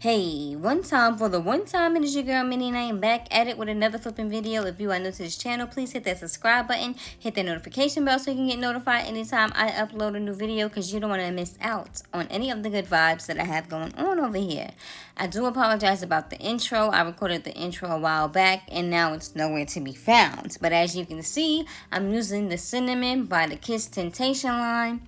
Hey, one time for the one time, it is your girl Minnie, and I am back at it with another flipping video. If you are new to this channel, please hit that subscribe button, hit that notification bell so you can get notified anytime I upload a new video, because you don't want to miss out on any of the good vibes that I have going on over here. I do apologize about the intro. I recorded the intro a while back and now it's nowhere to be found. But as you can see, I'm using the Cinnamon by the Kiss Temptation line.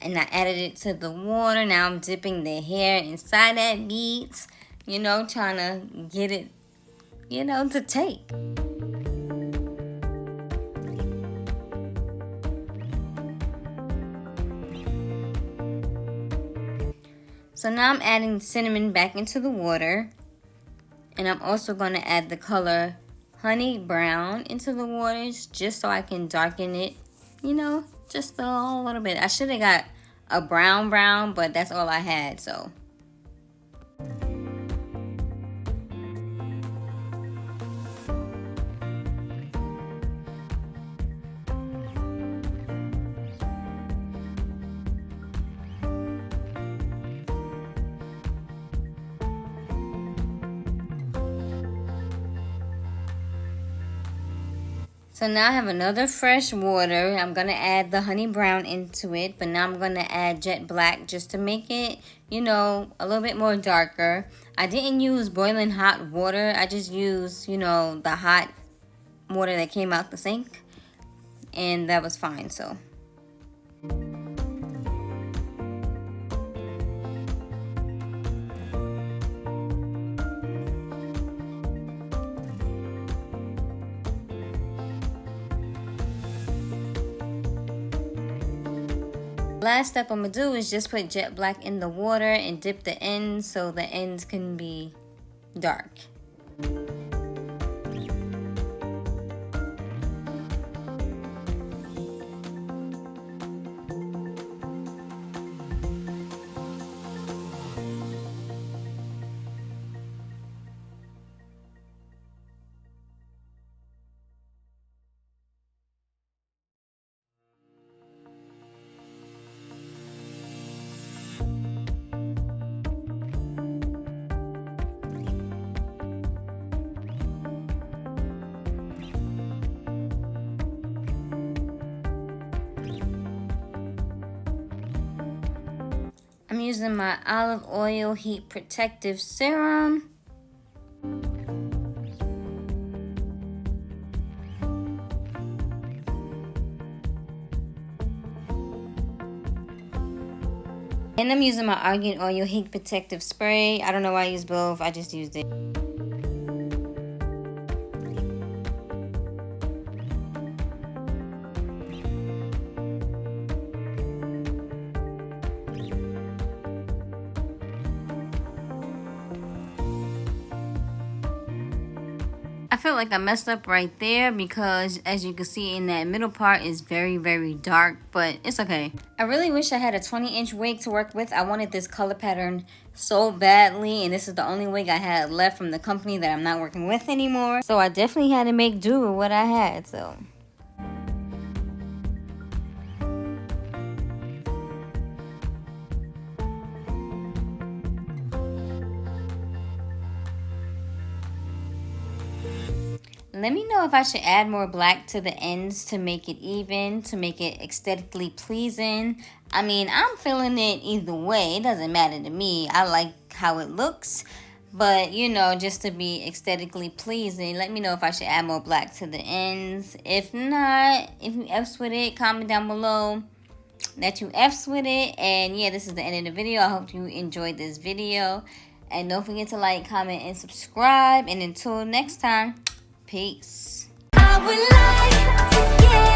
And I added it to the water. Now I'm dipping the hair inside that beads. You know, trying to get it, to take. So now I'm adding cinnamon back into the water. And I'm also going to add the color honey brown into the waters just so I can darken it, just a little bit. I should have got a brown, but that's all I had, so. So now I have another fresh water. I'm going to add the honey brown into it. But now I'm going to add jet black just to make it, a little bit more darker. I didn't use boiling hot water. I just used, the hot water that came out the sink. And that was fine, so. Last step I'm going to do is just put jet black in the water and dip the ends so the ends can be dark. I'm using my olive oil heat protective serum. And I'm using my argan oil heat protective spray. I don't know why I used both. I just used it. I feel like I messed up right there because as you can see in that middle part is very, very dark, but it's okay. I really wish I had a 20-inch wig to work with. I wanted this color pattern so badly, and this is the only wig I had left from the company that I'm not working with anymore. So I definitely had to make do with what I had, so. Let me know if I should add more black to the ends to make it even, to make it aesthetically pleasing. I mean, I'm feeling it either way. It doesn't matter to me. I like how it looks. But, just to be aesthetically pleasing, let me know if I should add more black to the ends. If not, if you F's with it, comment down below that you F's with it. And yeah, this is the end of the video. I hope you enjoyed this video. And don't forget to like, comment, and subscribe. And until next time. Peace. I would like to get